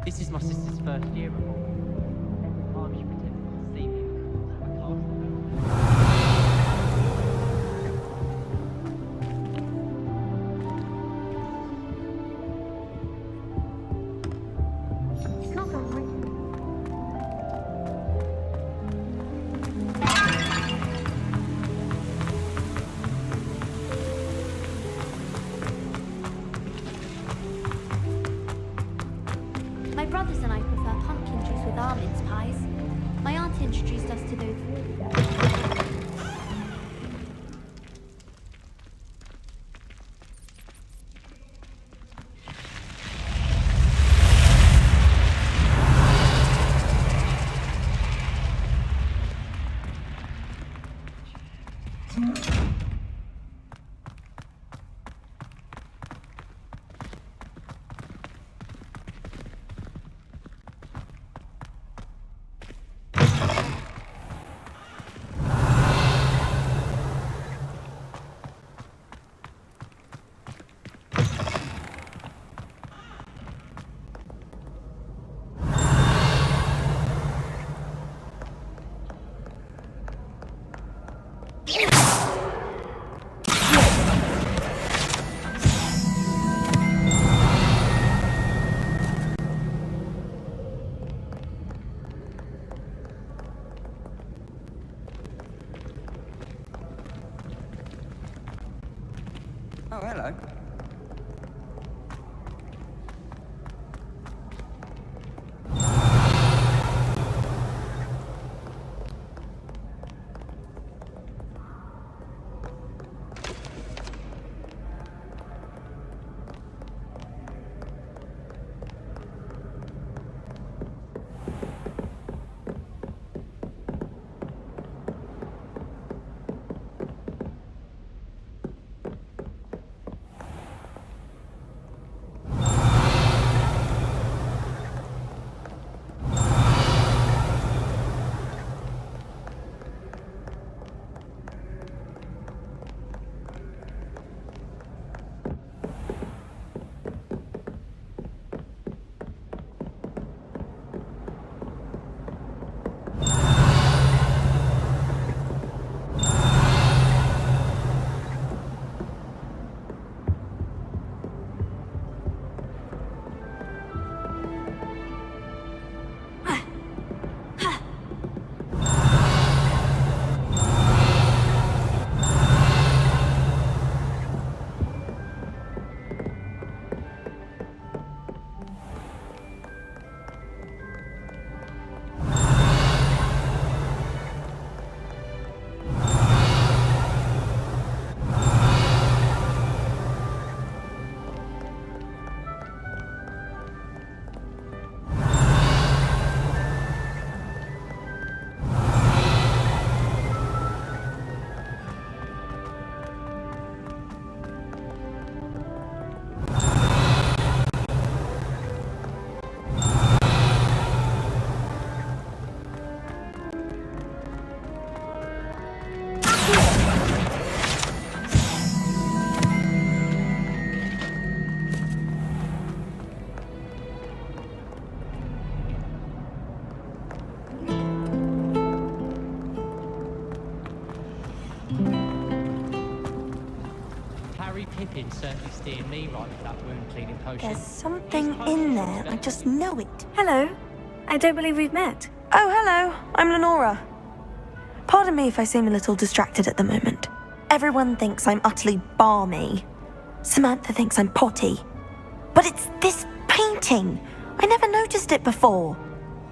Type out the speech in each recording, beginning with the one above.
This is my sister's first year at Hogwarts. She pretended not to see me because I cast her. My brothers and I prefer pumpkin juice with almonds pies. My aunt introduced us to those. Oh, hello. Harry Pippin certainly steered me right with that wound cleaning potion. There's something in there. I just know it. Hello. I don't believe we've met. Oh, hello. I'm Lenora. Pardon me if I seem a little distracted at the moment. Everyone thinks I'm utterly balmy. Samantha thinks I'm potty. But it's this painting. I never noticed it before.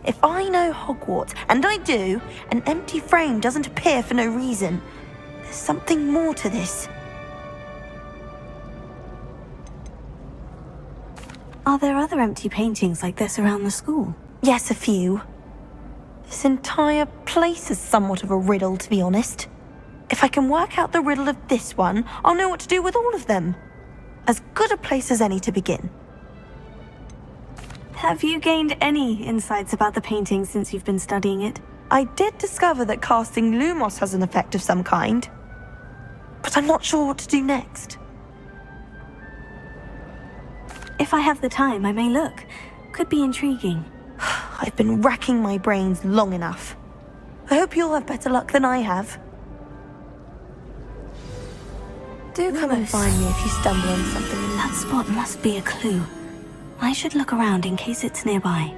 If I know Hogwarts, and I do, an empty frame doesn't appear for no reason. There's something more to this. Are there other empty paintings like this around the school? Yes, a few. This entire place is somewhat of a riddle, to be honest. If I can work out the riddle of this one, I'll know what to do with all of them. As good a place as any to begin. Have you gained any insights about the painting since you've been studying it? I did discover that casting Lumos has an effect of some kind, but I'm not sure what to do next. If I have the time, I may look. Could be intriguing. I've been racking my brains long enough. I hope you'll have better luck than I have. Do come and Lumos. find me if you stumble on something. That spot must be a clue. I should look around in case it's nearby.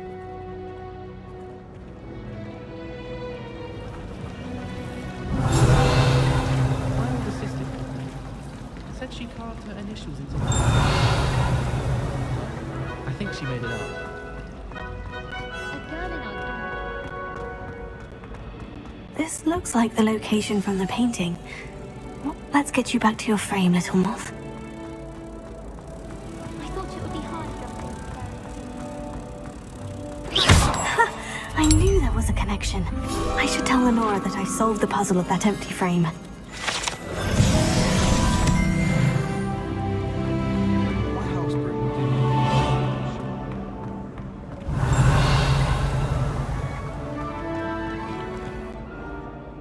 My older sister said she carved her initials into the... I think she made it up. A girl in our This looks like the location from the painting. Well, let's get you back to your frame, little moth. I thought it would be hard jumping. I knew there was a connection. I should tell Lenora that I solved the puzzle of that empty frame. My house broom.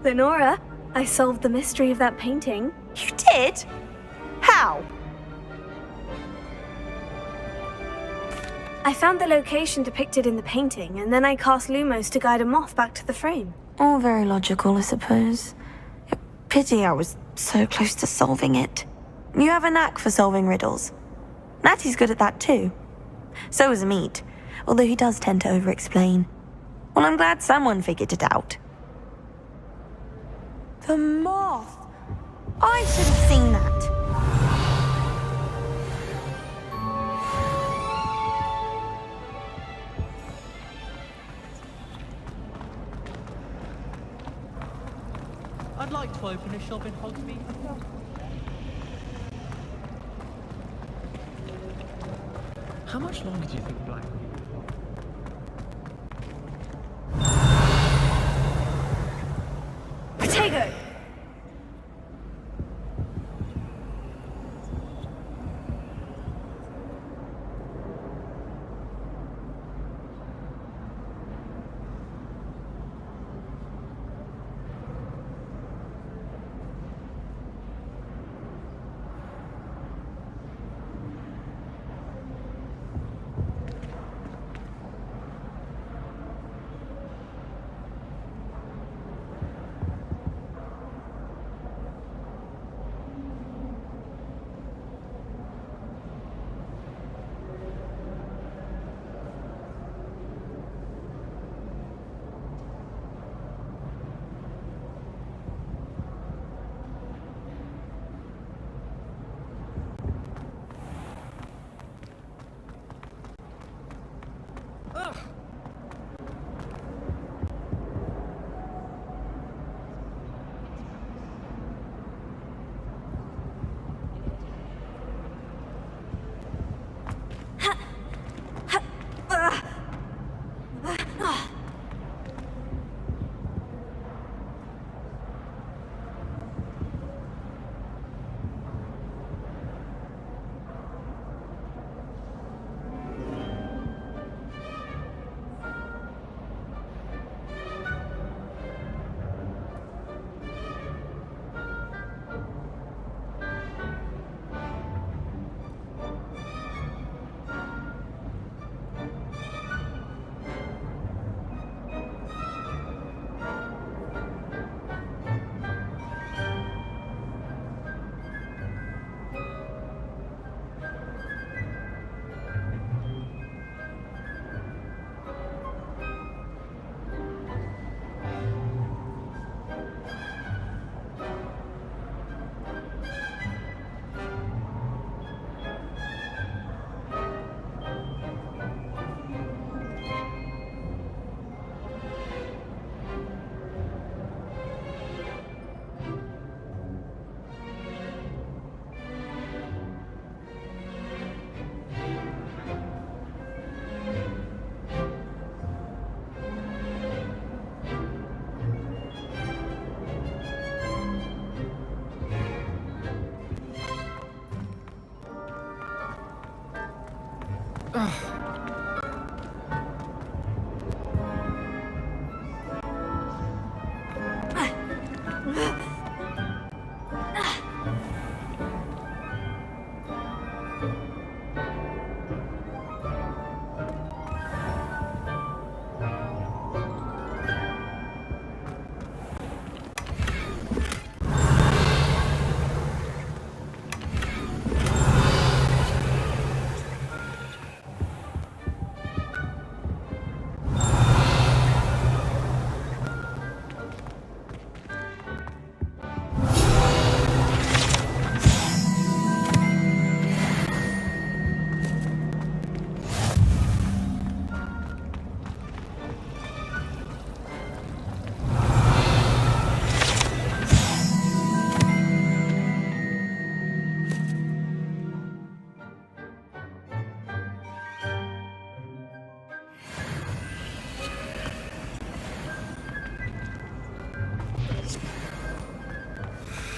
Lenora, I solved the mystery of that painting. You did? How? I found the location depicted in the painting, and then I cast Lumos to guide a moth back to the frame. All very logical, I suppose. Pity I was so close to solving it. You have a knack for solving riddles. Natty's good at that too. So is Amit, although he does tend to over-explain. Well, I'm glad someone figured it out. The moth! I should have seen that. I'd like to open a shop in Hogsmeade. How much longer do you think Black will be? Protego!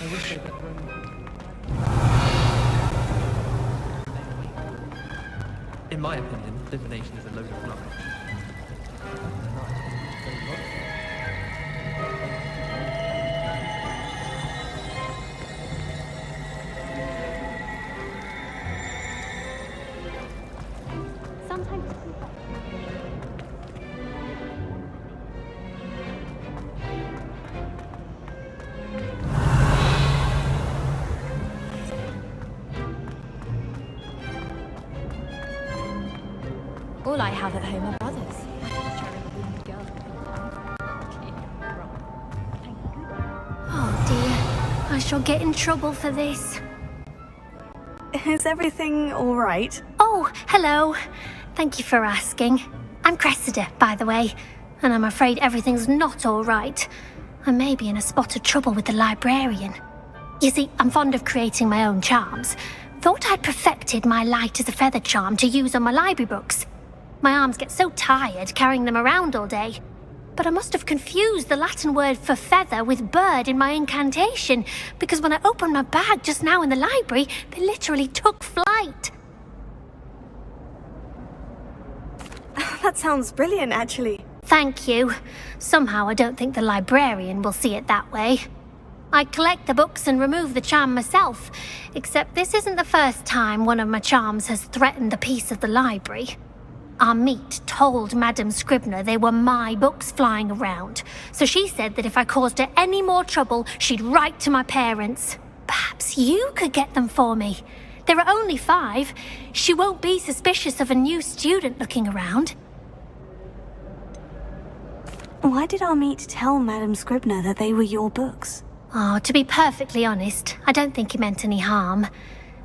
I wish they'd let them. In my opinion, divination is a load of rubbish. Sometimes all I have at home are brothers. Oh dear, I shall get in trouble for this. Is everything all right? Oh, hello. Thank you for asking. I'm Cressida, by the way, and I'm afraid everything's not all right. I may be in a spot of trouble with the librarian. You see, I'm fond of creating my own charms. Thought I'd perfected my light as a feather charm to use on my library books. My arms get so tired carrying them around all day. But I must have confused the Latin word for feather with bird in my incantation, because when I opened my bag just now in the library, they literally took flight. That sounds brilliant, actually. Thank you. Somehow I don't think the librarian will see it that way. I collect the books and remove the charm myself, except this isn't the first time one of my charms has threatened the peace of the library. Amit told Madame Scribner they were my books flying around, so she said that if I caused her any more trouble, she'd write to my parents. Perhaps you could get them for me. There are only 5. She won't be suspicious of a new student looking around. Why did Amit tell Madame Scribner that they were your books? Oh, to be perfectly honest, I don't think he meant any harm.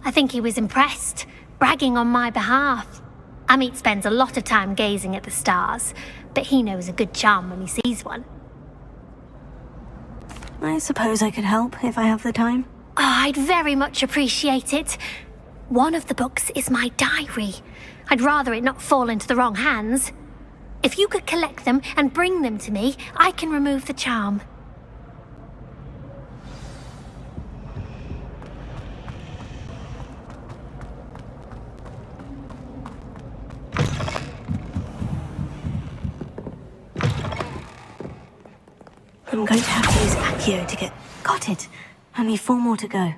I think he was impressed, bragging on my behalf. Amit spends a lot of time gazing at the stars, but he knows a good charm when he sees one. I suppose I could help if I have the time. Oh, I'd very much appreciate it. One of the books is my diary. I'd rather it not fall into the wrong hands. If you could collect them and bring them to me, I can remove the charm. I'm going to have to use Accio to get... Got it. Only 4 more to go.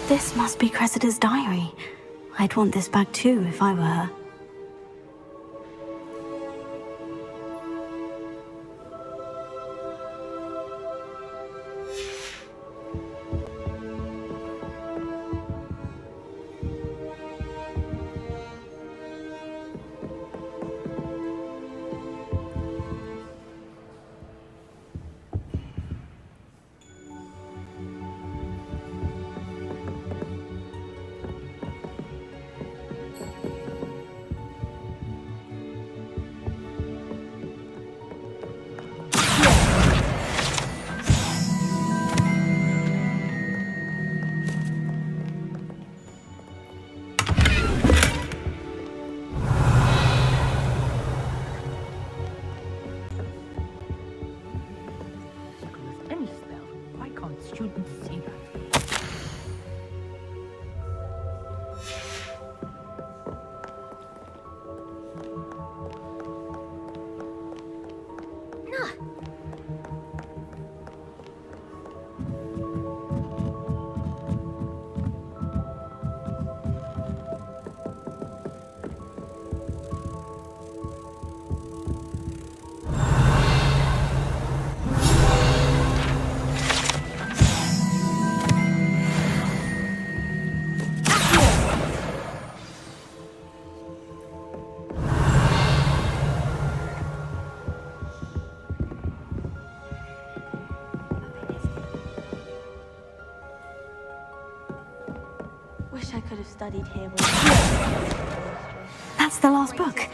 This must be Cressida's diary. I'd want this back too if I were her. shouldn't see that. Wish I could have studied here with That's the last book.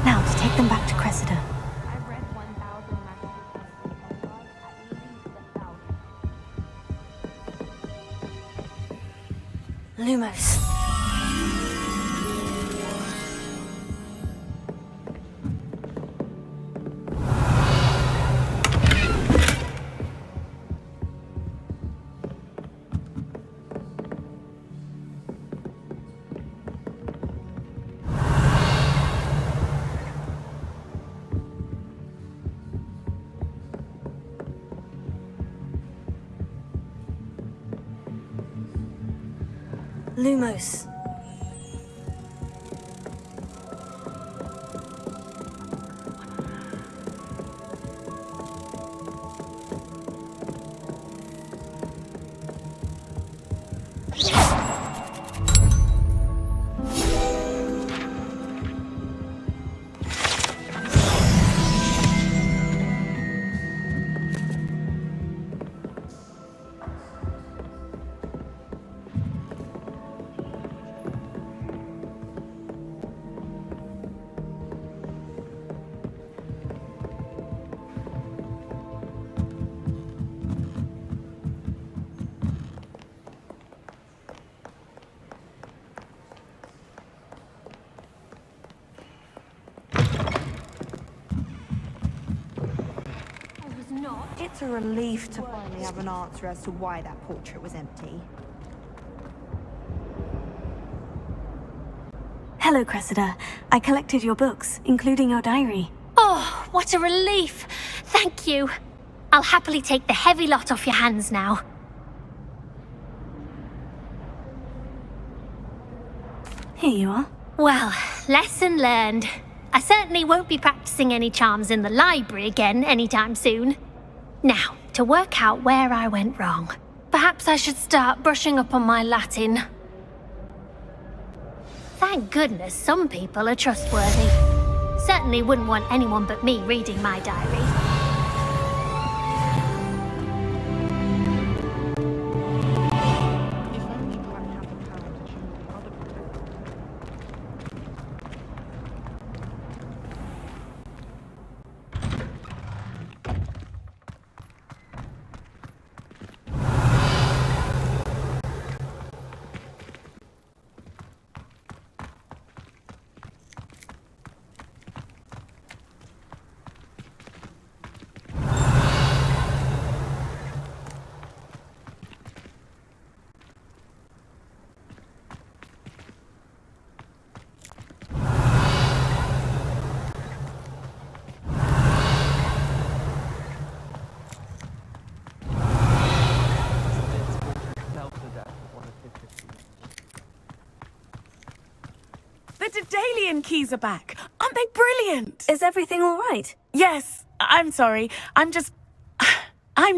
Now to take them back to Cressida. I've read 1,000 masterpieces of at least 1,000. Lumos. Lumos. It's a relief to finally have an answer as to why that portrait was empty. Hello, Cressida. I collected your books, including your diary. Oh, what a relief! Thank you. I'll happily take the heavy lot off your hands now. Here you are. Well, lesson learned. I certainly won't be practicing any charms in the library again anytime soon. Now, to work out where I went wrong. Perhaps I should start brushing up on my Latin. Thank goodness some people are trustworthy. Certainly wouldn't want anyone but me reading my diary. If only Black had the power to choose the other protector. The Daedalian keys are back. Aren't they brilliant? Is everything all right? Yes, I'm sorry. I'm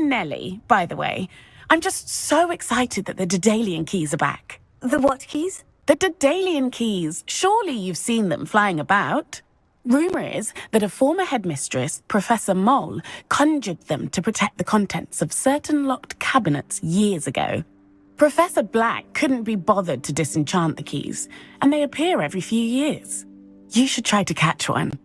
Nellie, by the way. I'm just so excited that the Daedalian keys are back. The what keys? The Daedalian keys. Surely you've seen them flying about. Rumour is that a former headmistress, Professor Mole, conjured them to protect the contents of certain locked cabinets years ago. Professor Black couldn't be bothered to disenchant the keys, and they appear every few years. You should try to catch one.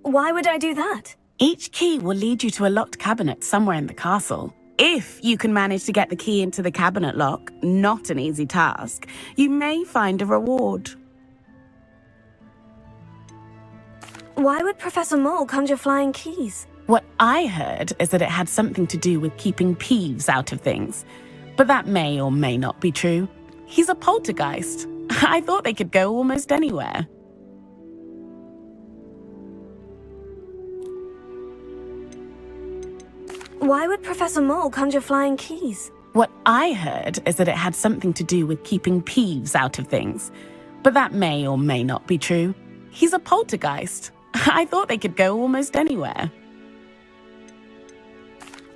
Why would I do that? Each key will lead you to a locked cabinet somewhere in the castle. If you can manage to get the key into the cabinet lock, not an easy task, you may find a reward. Why would Professor Mole conjure flying keys? What I heard is that it had something to do with keeping Peeves out of things. But that may or may not be true. He's a poltergeist. I thought they could go almost anywhere. Why would Professor Mole conjure flying keys? What I heard is that it had something to do with keeping Peeves out of things. But that may or may not be true. He's a poltergeist. I thought they could go almost anywhere.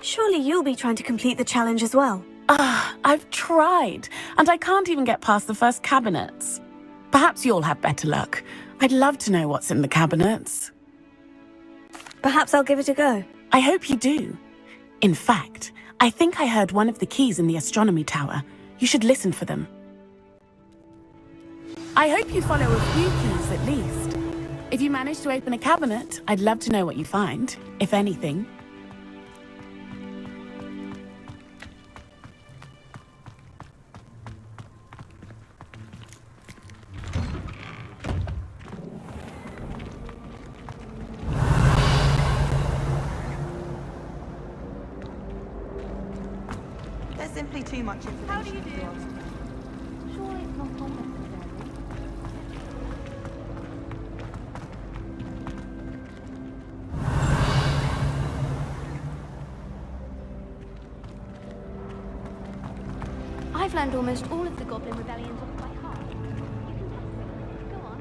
Surely you'll be trying to complete the challenge as well. I've tried, and I can't even get past the first cabinets. Perhaps you'll have better luck. I'd love to know what's in the cabinets. Perhaps I'll give it a go. I hope you do. In fact, I think I heard one of the keys in the astronomy tower. You should listen for them. I hope you follow a few keys at least. If you manage to open a cabinet, I'd love to know what you find, if anything. There's simply too much information. How do you do? Surely it's not unnecessary. I've learned almost all of the Goblin Rebellions off by heart. You can test me. Go on.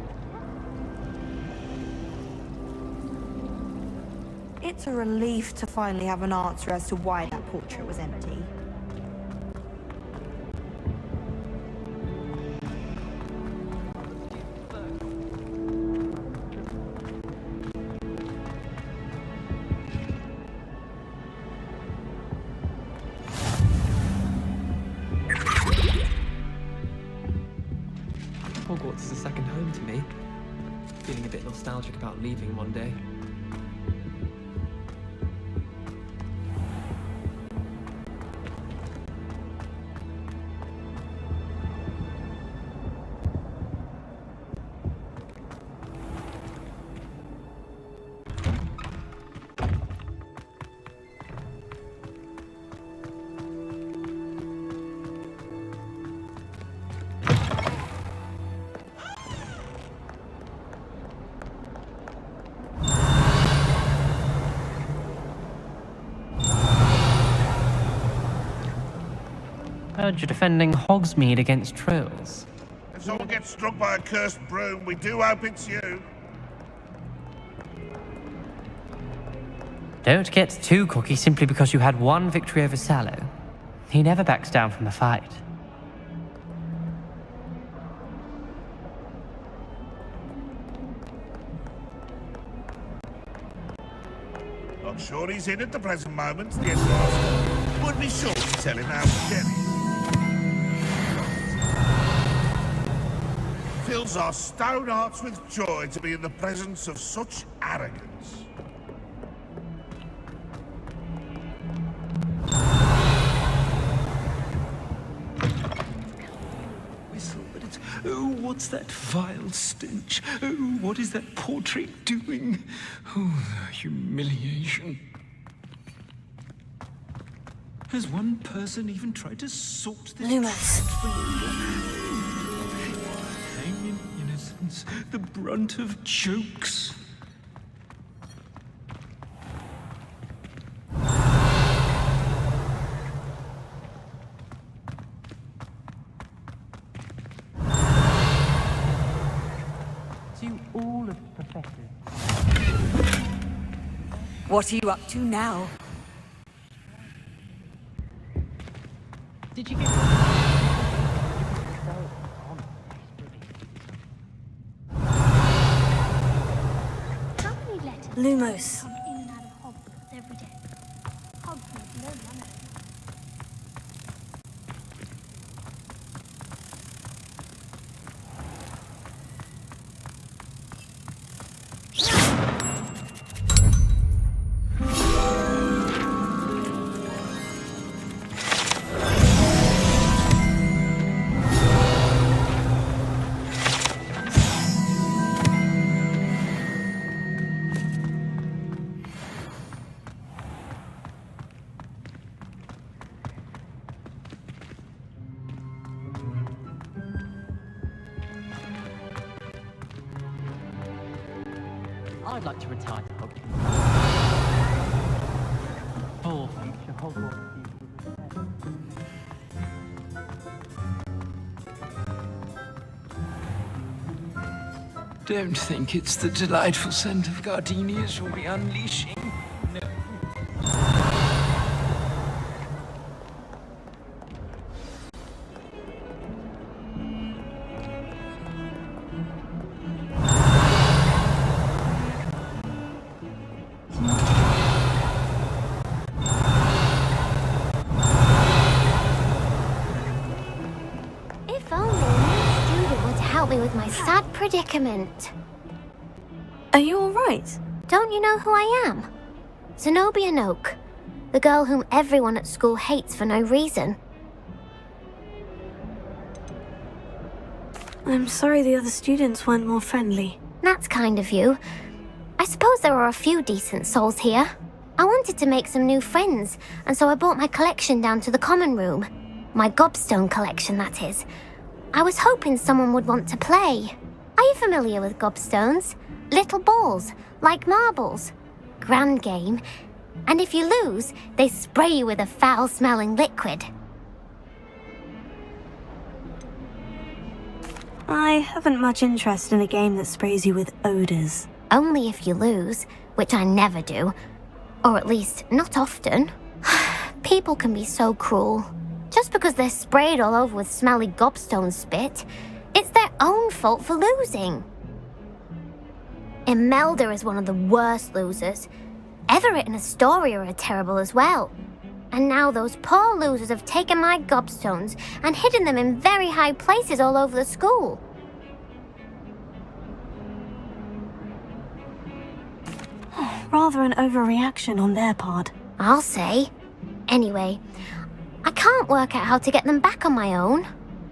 It's a relief to finally have an answer as to why that portrait was empty. Hogwarts is a second home to me. Feeling a bit nostalgic about leaving one day. Heard you're defending Hogsmeade against trolls. If someone gets struck by a cursed broom, we do hope it's you. Don't get too cocky simply because you had one victory over Sallow. He never backs down from a fight. I'm sure he's in at the present moment, the headmaster. Would be sure to tell him how to get it. Fills our stone hearts with joy to be in the presence of such arrogance. Whistle, but it's... Oh, what's that vile stench? Oh, what is that portrait doing? Oh, the humiliation. Has one person even tried to sort this Lumos. Hang in innocence, the brunt of jokes. To all of the professors. What are you up to now? Did you get... How many letters Lumos. come in and out of Hogwarts every day? Hogwarts, no manner. I'd like to retire to Hogwarts. Full future Hogwarts pupil with Don't think it's the delightful scent of gardenias you'll be unleashing. No. If only a student would help me with my sad predicament. Are you alright? Don't you know who I am? Zenobia Noak, the girl whom everyone at school hates for no reason. I'm sorry the other students weren't more friendly. That's kind of you. I suppose there are a few decent souls here. I wanted to make some new friends, and so I brought my collection down to the common room. My gobstone collection, that is. I was hoping someone would want to play. Are you familiar with gobstones? Little balls, like marbles. Grand game. And if you lose, they spray you with a foul-smelling liquid. I haven't much interest in a game that sprays you with odors. Only if you lose, which I never do. Or at least, not often. People can be so cruel. Just because they're sprayed all over with smelly gobstone spit, it's their own fault for losing. Imelda is one of the worst losers. Everett and Astoria are terrible as well. And now those poor losers have taken my gobstones and hidden them in very high places all over the school. Rather an overreaction on their part. I'll say. Anyway, I can't work out how to get them back on my own.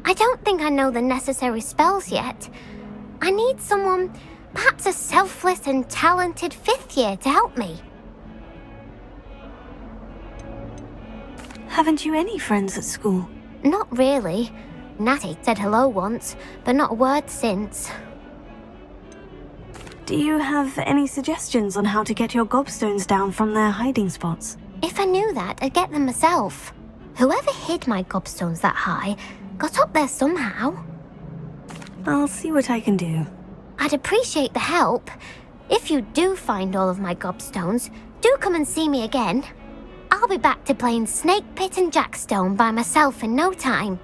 I don't think I know the necessary spells yet. I need someone, perhaps a selfless and talented fifth year to help me. Haven't you any friends at school? Not really. Natty said hello once, but not a word since. Do you have any suggestions on how to get your gobstones down from their hiding spots? If I knew that, I'd get them myself. Whoever hid my gobstones that high got up there somehow. I'll see what I can do. I'd appreciate the help. If you do find all of my gobstones, do come and see me again. I'll be back to playing Snake Pit and Jackstone by myself in no time.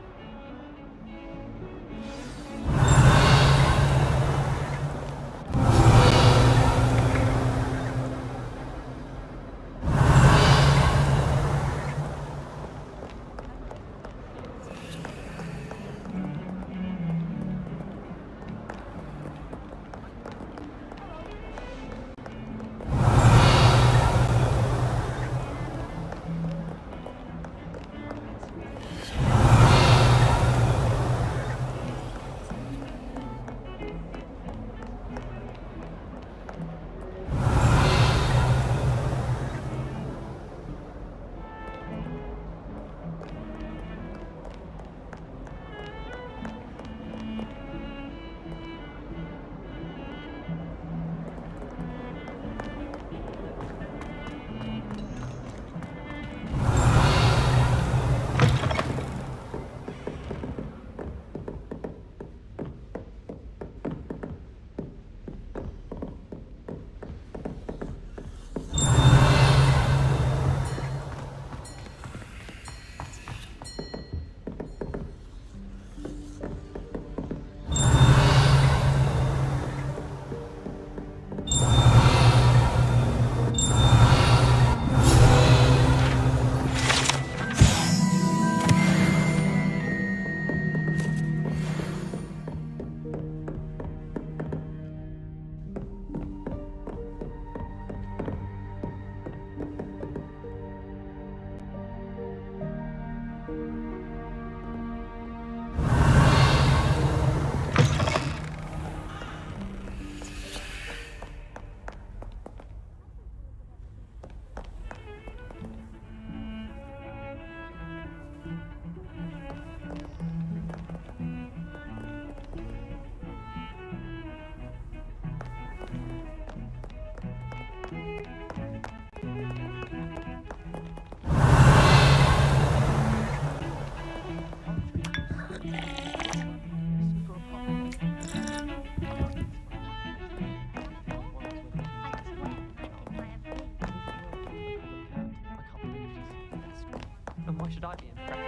Why should I be impressed?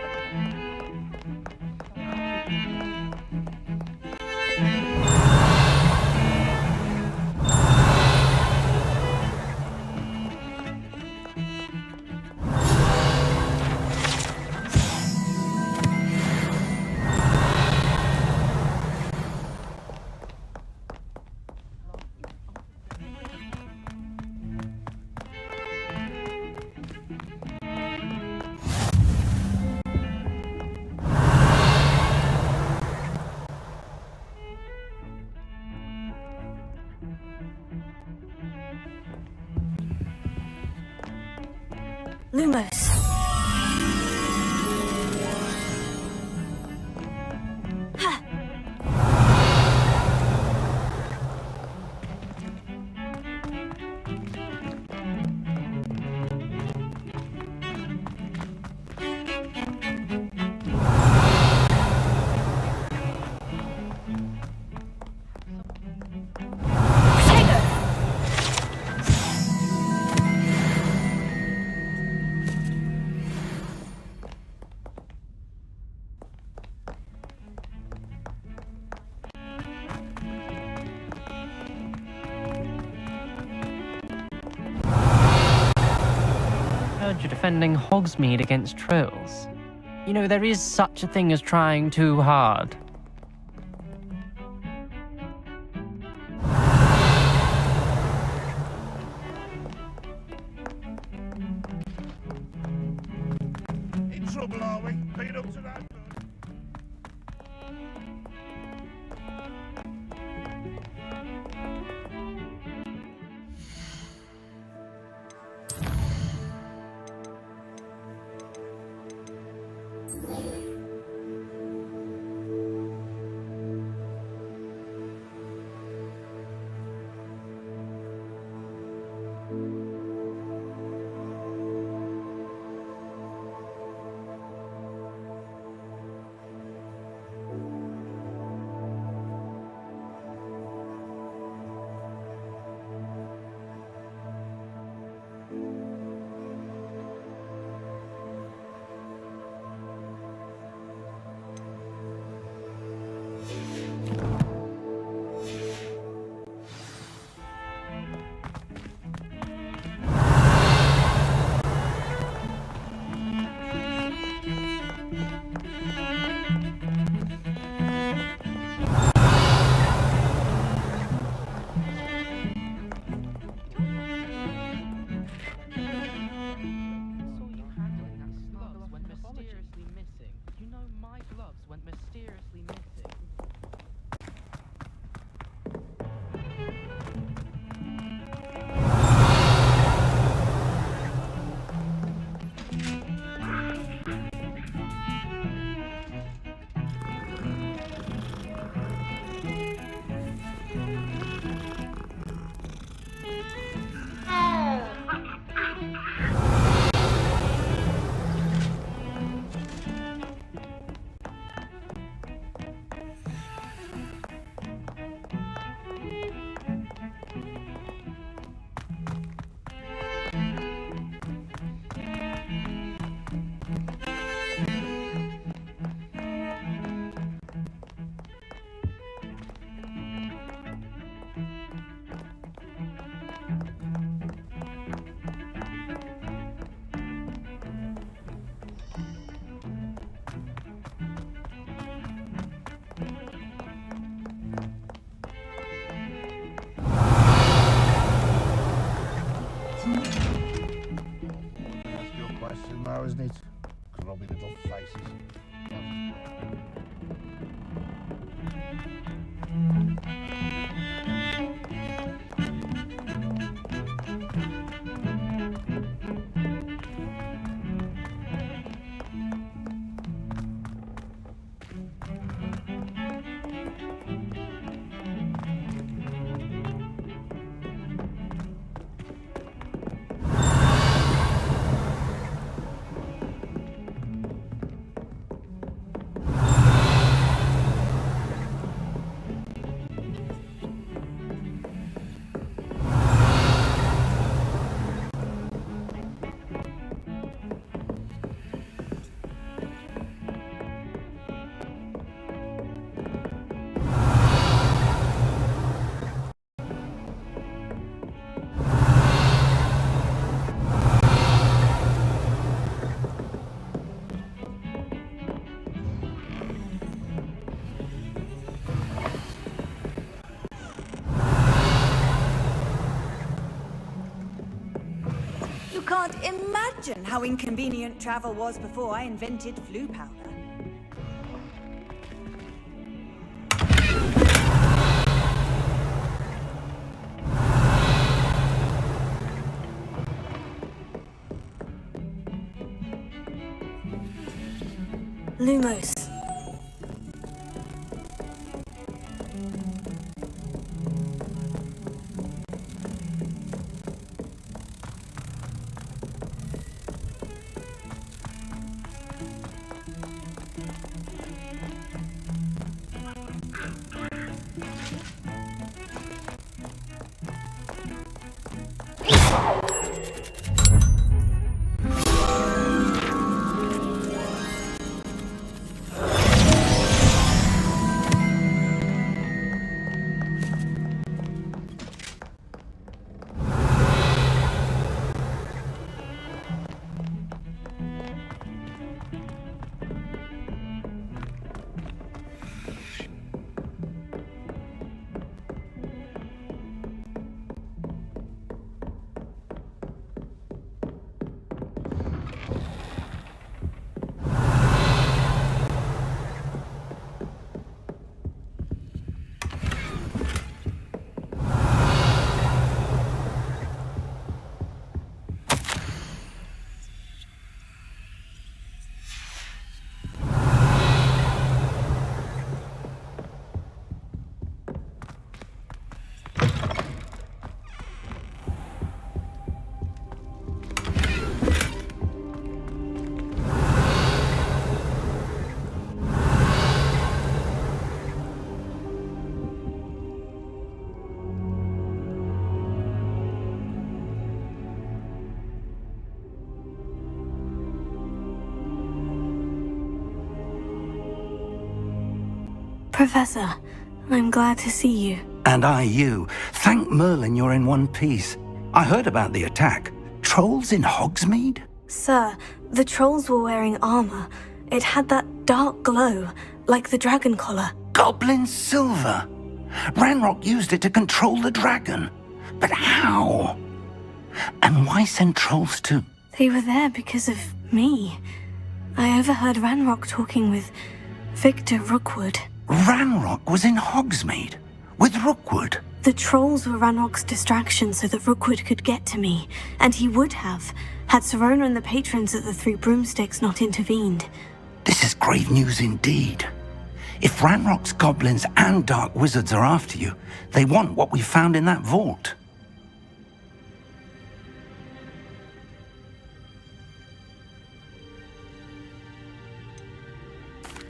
Lumos. You're defending Hogsmeade against trolls. You know, there is such a thing as trying too hard. In trouble, are we? Been up to that? Now, isn't it? Grubby little faces. Imagine how inconvenient travel was before I invented flu powder. Lumos. Professor, I'm glad to see you. And I you. Thank Merlin you're in one piece. I heard about the attack. Trolls in Hogsmeade? Sir, the trolls were wearing armor. It had that dark glow, like the dragon collar. Goblin silver! Ranrock used it to control the dragon. But how? And why send trolls to... They were there because of me. I overheard Ranrock talking with Victor Rookwood. Ranrock was in Hogsmeade? With Rookwood? The trolls were Ranrock's distraction so that Rookwood could get to me, and he would have, had Serona and the patrons at the Three Broomsticks not intervened. This is grave news indeed. If Ranrock's goblins and dark wizards are after you, they want what we found in that vault.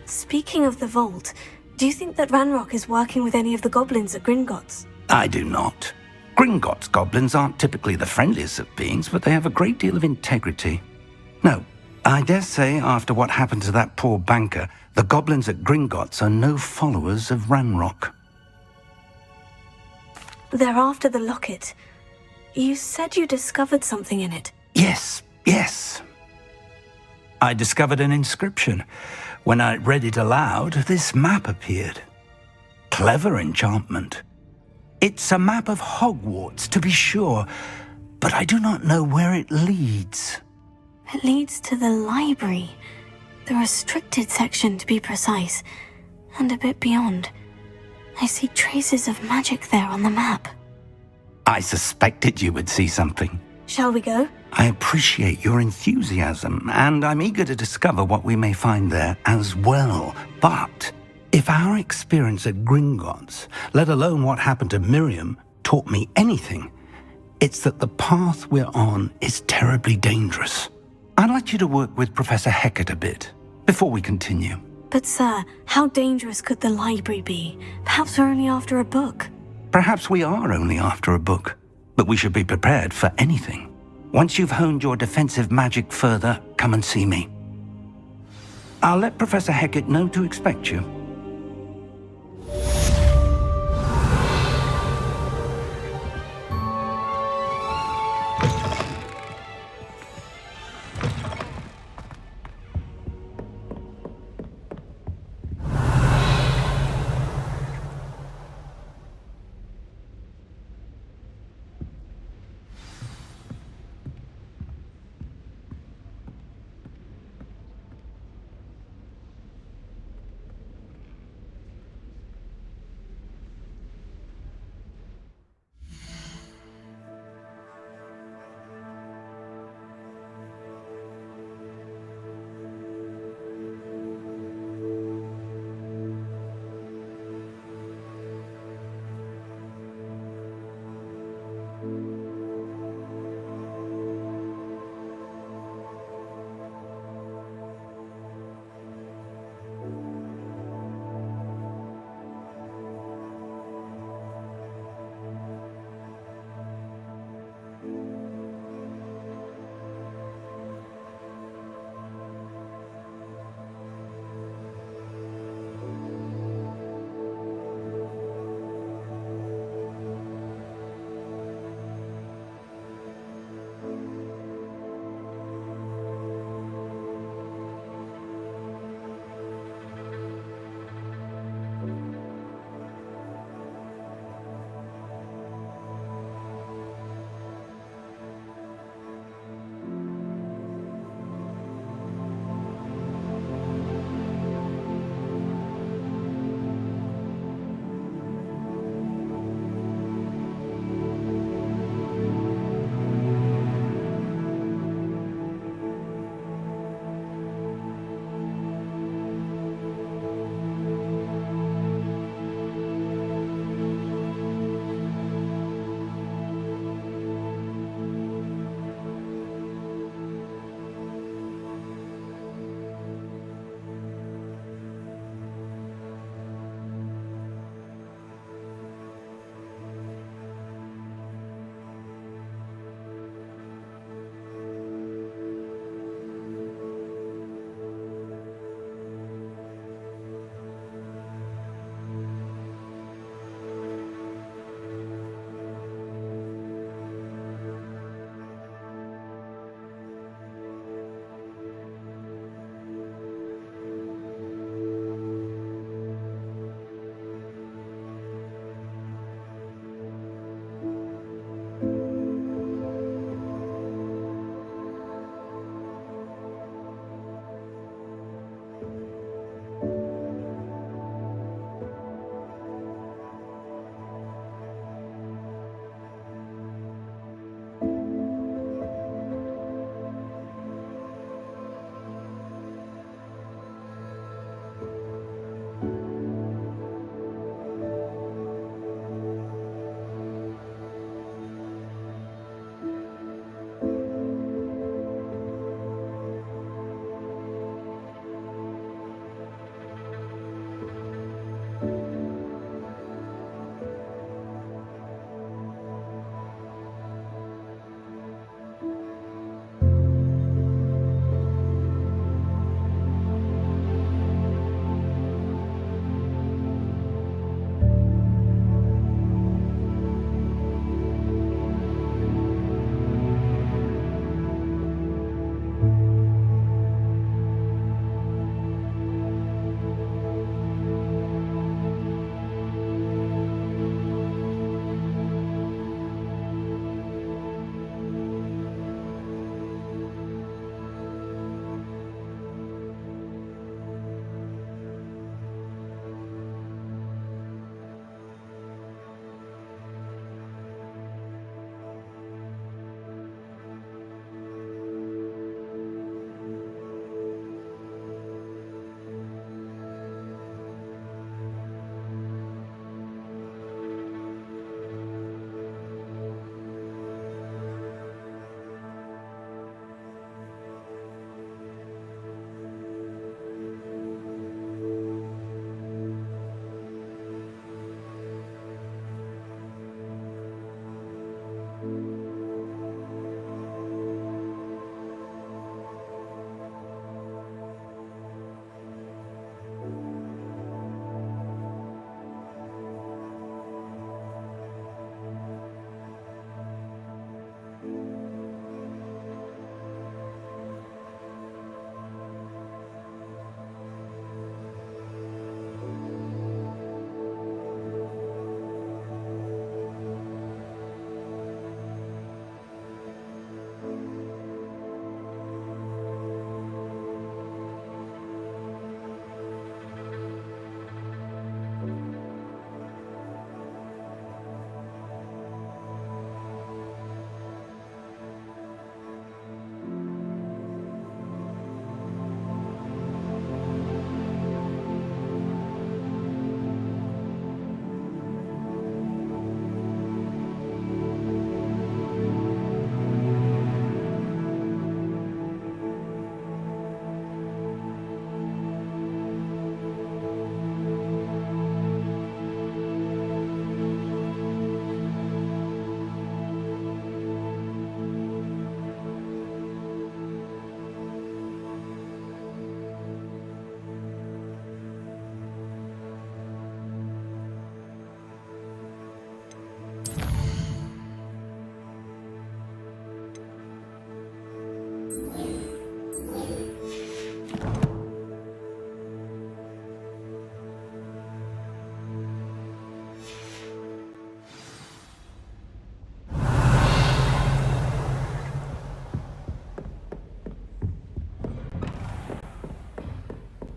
Speaking of the vault, do you think that Ranrock is working with any of the goblins at Gringotts? I do not. Gringotts goblins aren't typically the friendliest of beings, but they have a great deal of integrity. No, I dare say after what happened to that poor banker, the goblins at Gringotts are no followers of Ranrock. They're after the locket. You said you discovered something in it. Yes. I discovered an inscription. When I read it aloud, this map appeared. Clever enchantment. It's a map of Hogwarts, to be sure, but I do not know where it leads. It leads to the library. The restricted section, to be precise, and a bit beyond. I see traces of magic there on the map. I suspected you would see something. Shall we go? I appreciate your enthusiasm, and I'm eager to discover what we may find there as well. But if our experience at Gringotts, let alone what happened to Miriam, taught me anything, it's that the path we're on is terribly dangerous. I'd like you to work with Professor Hecat a bit before we continue. But sir, how dangerous could the library be? Perhaps we're only after a book. Perhaps we are only after a book, but we should be prepared for anything. Once you've honed your defensive magic further, come and see me. I'll let Professor Hecat know to expect you.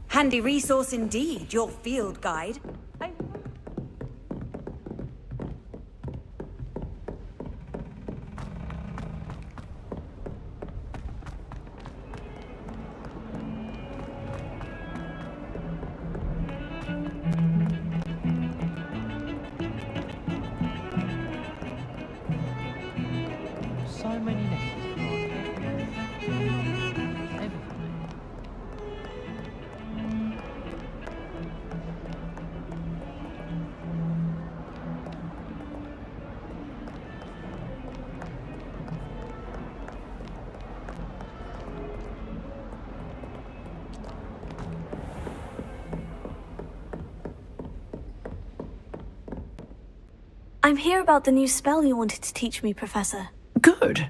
Handy resource indeed, your field guide. So many letters. Everything. I'm here about the new spell you wanted to teach me, Professor. Good.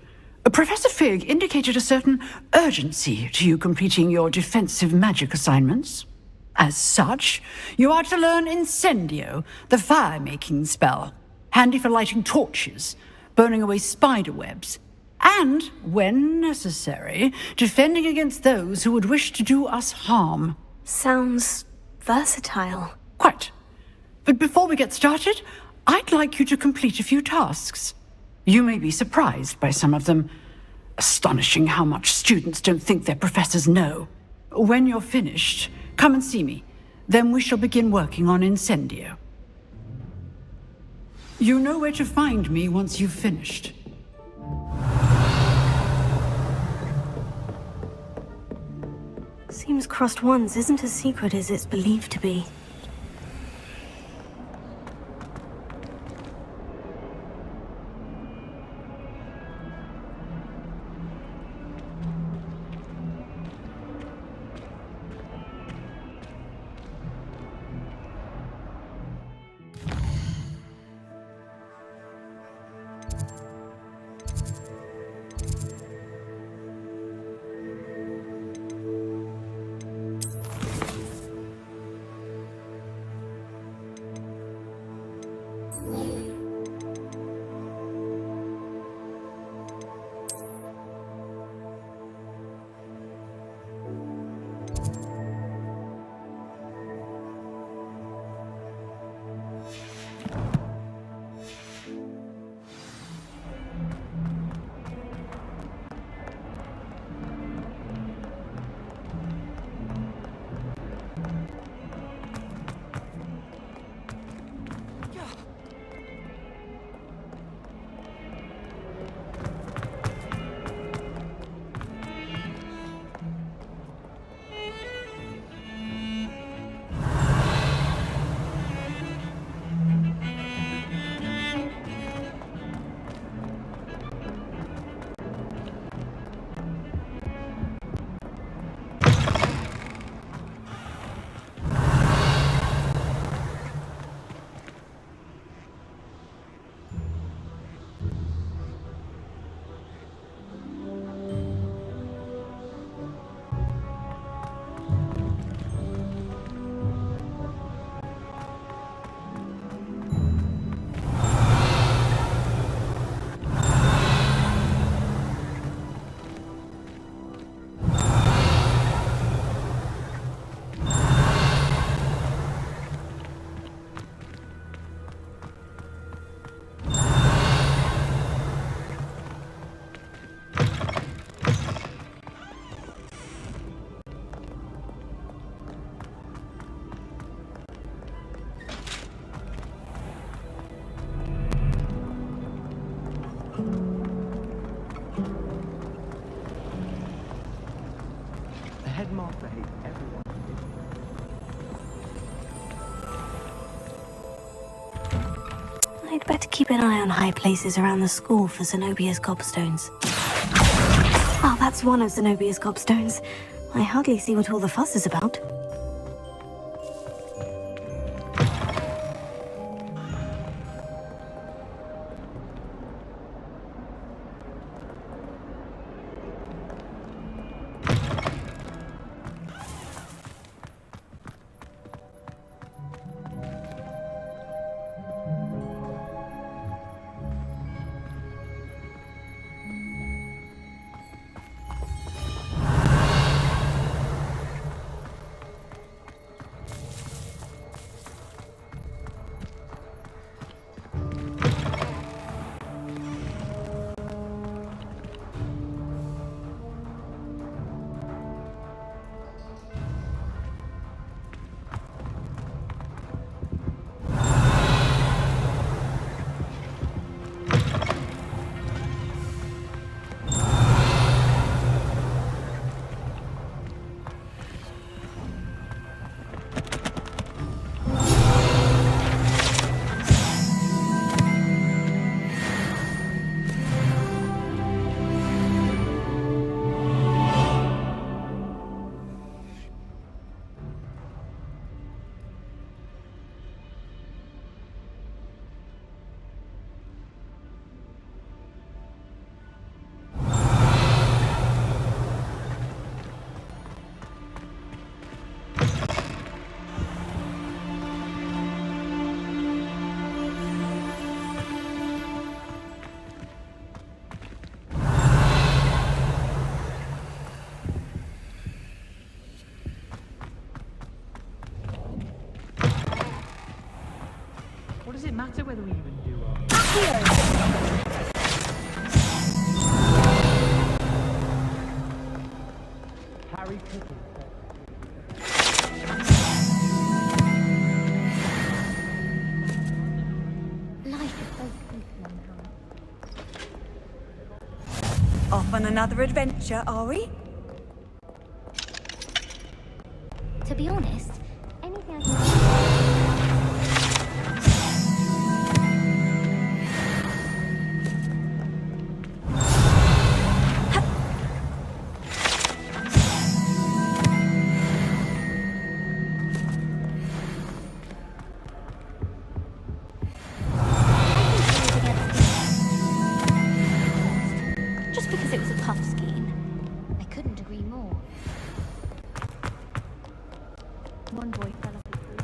Professor Fig indicated a certain urgency to you completing your defensive magic assignments. As such, you are to learn Incendio, the fire-making spell, handy for lighting torches, burning away spider webs, and, when necessary, defending against those who would wish to do us harm. Sounds versatile. Quite. But before we get started, I'd like you to complete a few tasks. You may be surprised by some of them. Astonishing how much students don't think their professors know. When you're finished, come and see me. Then we shall begin working on Incendio. You know where to find me once you've finished. Seems crossed ones isn't as secret as it's believed to be. headmaster hates everyone. I'd better keep an eye on high places around the school for Zenobia's gobstones. Oh, that's one of Zenobia's gobstones. I hardly see what all the fuss is about. does it matter whether we even do our... Harry Potter. Life is so peaceful now. Off on another adventure, are we? To be honest, anything I can... Just because it was a tough scheme. I couldn't agree more. One boy fell off his roof.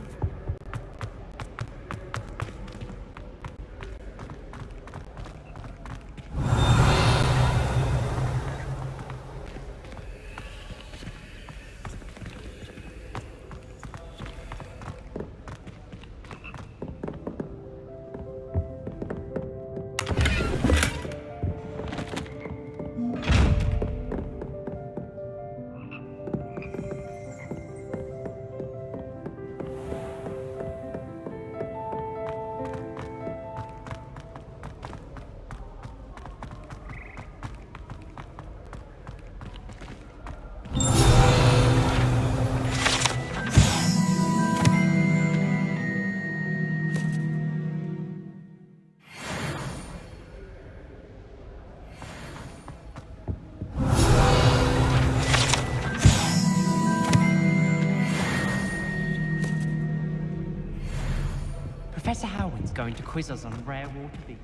Professor Howard's going to quiz us on rare water beads.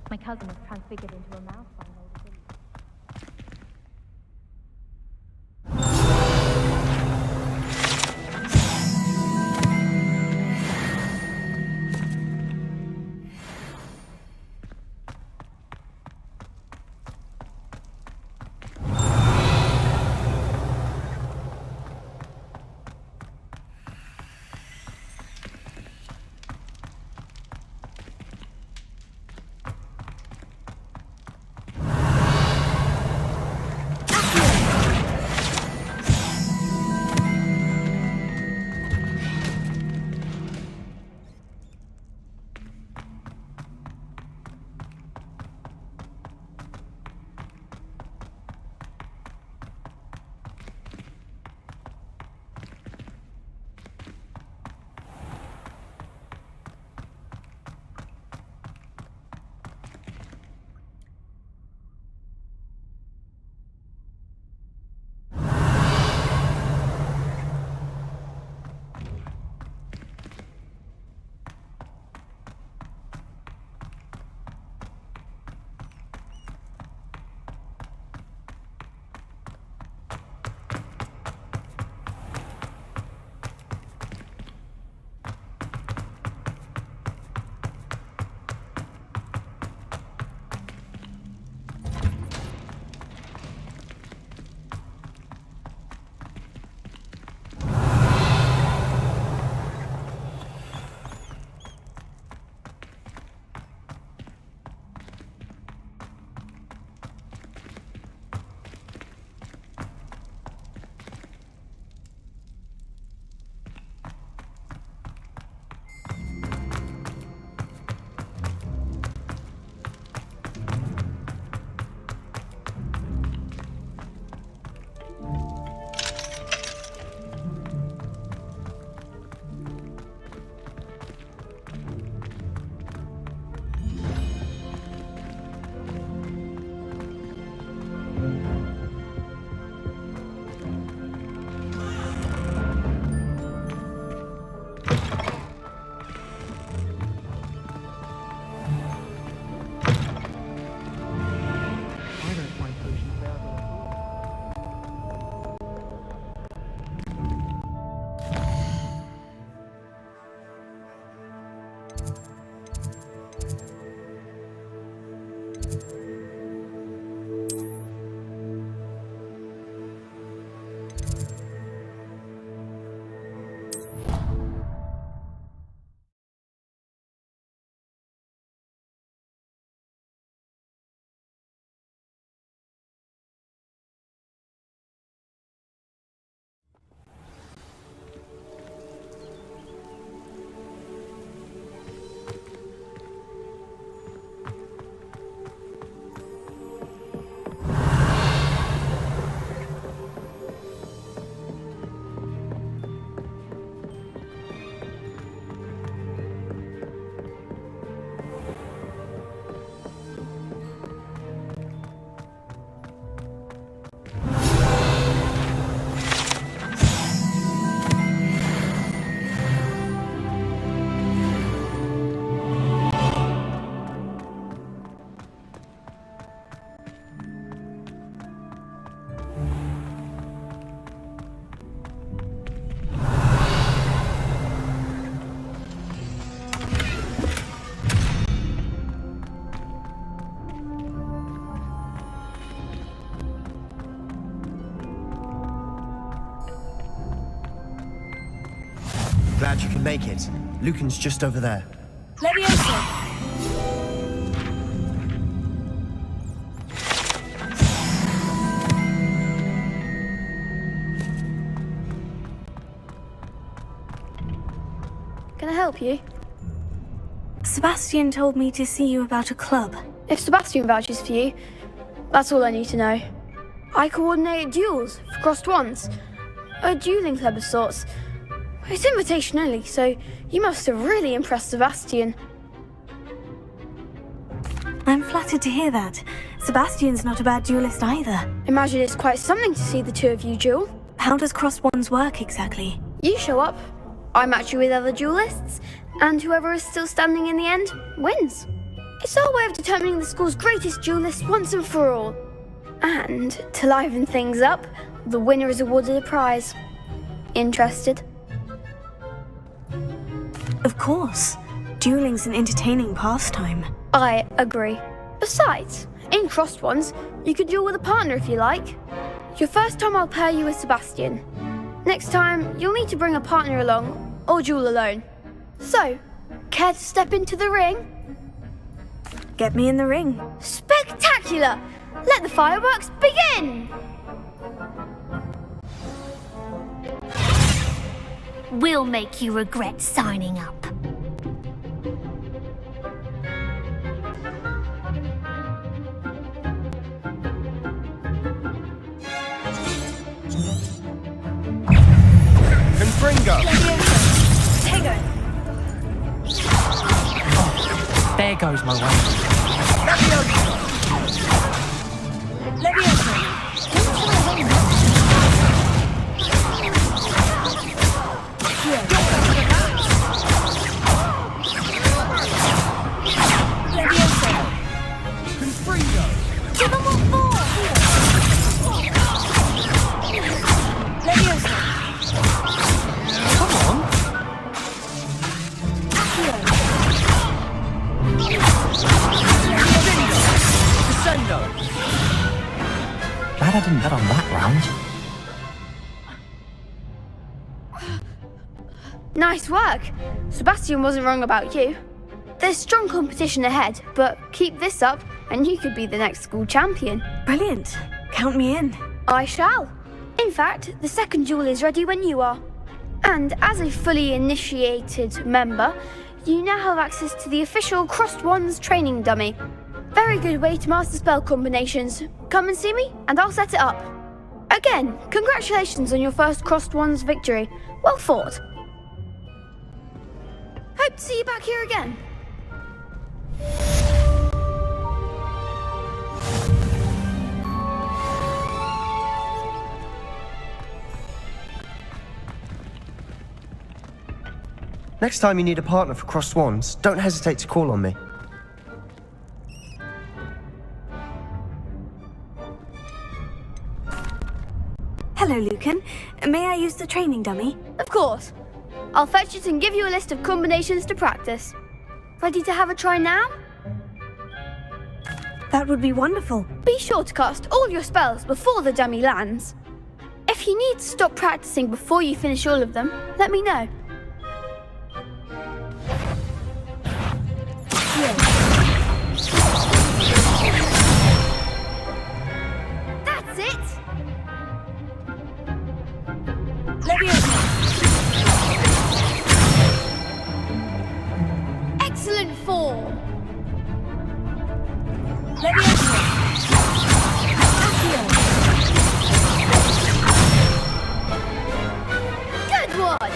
My cousin was transfigured into a mouse by an old village. Glad you can make it. Lucan's just over there. Leviosa! Can I help you? Sebastian told me to see you about a club. If Sebastian vouches for you, that's all I need to know. I coordinate duels for crossed wands. A dueling club of sorts. It's invitation only, so you must have really impressed Sebastian. I'm flattered to hear that. Sebastian's not a bad duelist either. Imagine it's quite something to see the two of you duel. How does crossed wands work exactly? You show up, I match you with other duelists, and whoever is still standing in the end wins. It's our way of determining the school's greatest duelist once and for all. And to liven things up, the winner is awarded a prize. Interested? Of course. Dueling's an entertaining pastime. I agree. Besides, in crossed ones, you could duel with a partner if you like. Your first time I'll pair you with Sebastian. Next time, you'll need to bring a partner along, or duel alone. So, care to step into the ring? Get me in the ring. Spectacular! Let the fireworks begin! We'll make you regret signing up. Confringo! There goes my way. Give them what for! Come on. Glad I didn't bet on that round. Nice work! Sebastian wasn't wrong about you. There's strong competition ahead, but keep this up and you could be the next school champion. Brilliant. Count me in. I shall. In fact, the second duel is ready when you are. And as a fully initiated member, you now have access to the official Crossed Wands training dummy. Very good way to master spell combinations. Come and see me, and I'll set it up. Again, congratulations on your first Crossed Wands victory. Well fought. Hope to see you back here again. Next time you need a partner for crossed wands, don't hesitate to call on me. Hello, Lucan. May I use the training dummy? Of course. I'll fetch it and give you a list of combinations to practice. Ready to have a try now? That would be wonderful. Be sure to cast all your spells before the dummy lands. If you need to stop practicing before you finish all of them, let me know. That's it! Excellent form! Good one!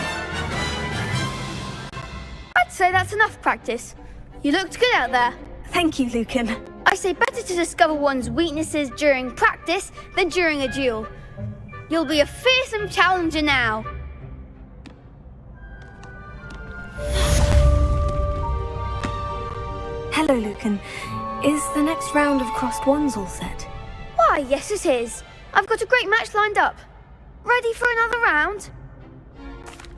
I'd say that's enough practice. You looked good out there. Thank you, Lucan. I say better to discover one's weaknesses during practice than during a duel. You'll be a fearsome challenger now. Hello, Lucan. Is the next round of crossed wands all set? Why, yes it is. I've got a great match lined up. Ready for another round?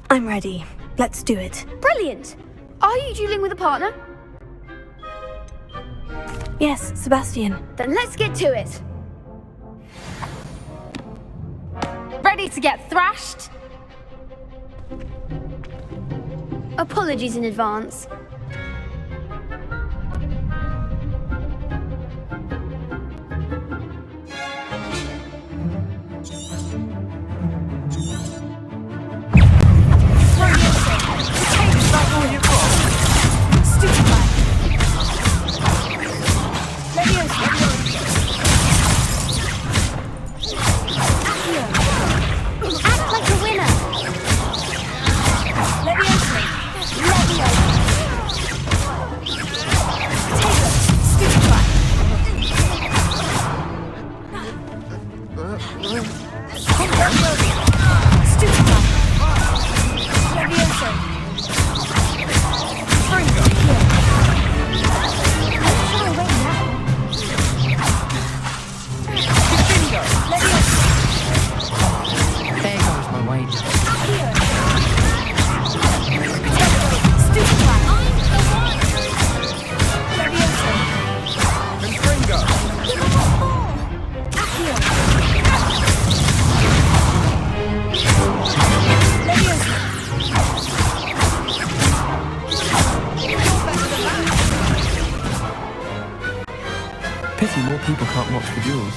I'm ready. Let's do it. Brilliant. Are you dueling with a partner? Yes, Sebastian. Then let's get to it. Ready to get thrashed? Apologies in advance. Pity more people can't watch the duels.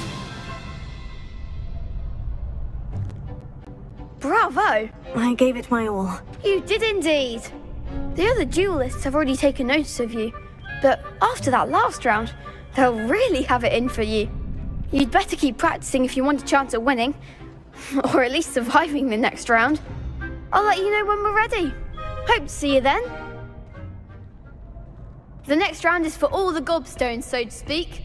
Bravo! I gave it my all. You did indeed. The other duelists have already taken notice of you, but after that last round, they'll really have it in for you. You'd better keep practicing if you want a chance at winning, or at least surviving the next round. I'll let you know when we're ready. Hope to see you then. The next round is for all the gobstones, so to speak.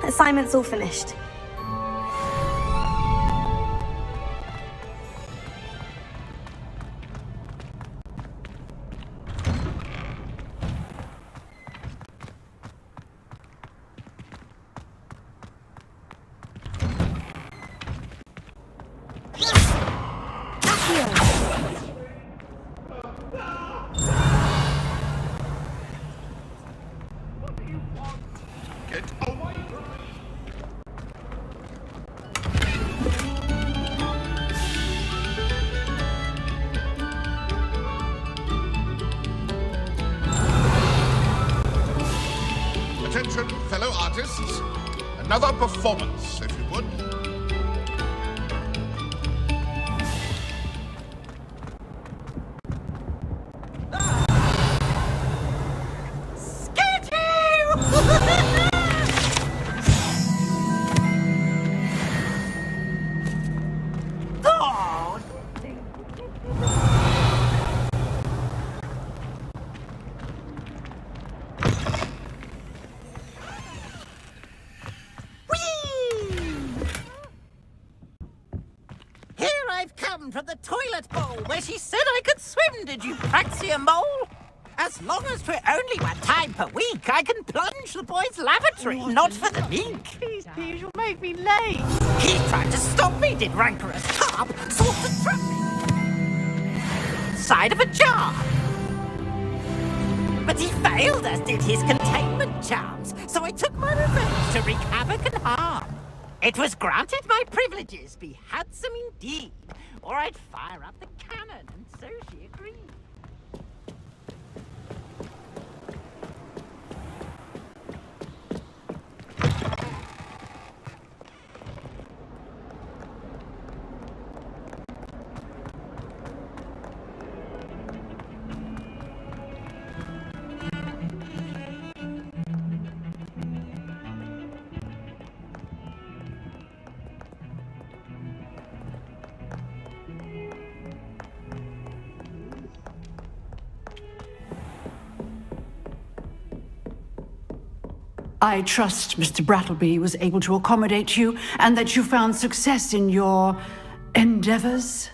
assignment's all finished. Attention, fellow artists. Another performance, if you would. From the toilet bowl where she said I could swim, did you praxia mole? As long as for only one time per week, I can plunge the boys' lavatory, not for the meek. Please, you'll make me late. He tried to stop me, did rancorous carp, sought to trap me. Side of a jar. But he failed, as did his containment charms, so I took my revenge to wreak havoc and harm. It was granted my privileges be handsome indeed, or I'd fire up the cannon, and so she agreed. I trust Mr. Brattleby was able to accommodate you and that you found success in your endeavors.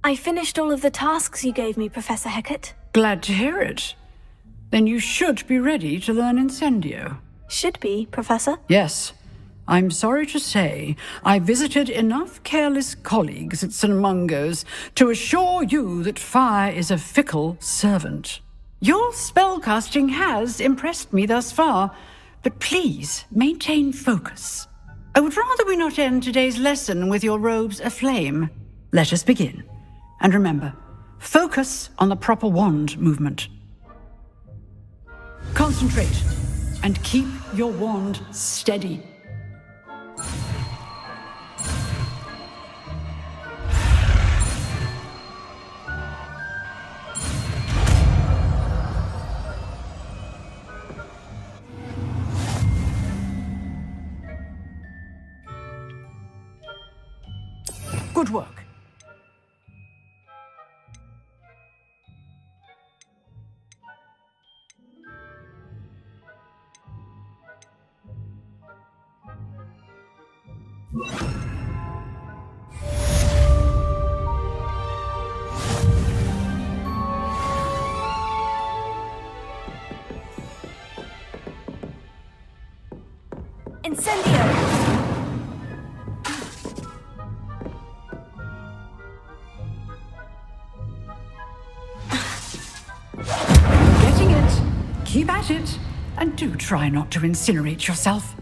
I finished all of the tasks you gave me, Professor Hecat. Glad to hear it. Then you should be ready to learn Incendio. Should be, Professor? Yes. I'm sorry to say, I visited enough careless colleagues at St. Mungo's to assure you that fire is a fickle servant. Your spellcasting has impressed me thus far, but please maintain focus. I would rather we not end today's lesson with your robes aflame. Let us begin. And remember, focus on the proper wand movement. Concentrate and keep your wand steady. Good work. Incendio! Getting it. Keep at it. And do try not to incinerate yourself.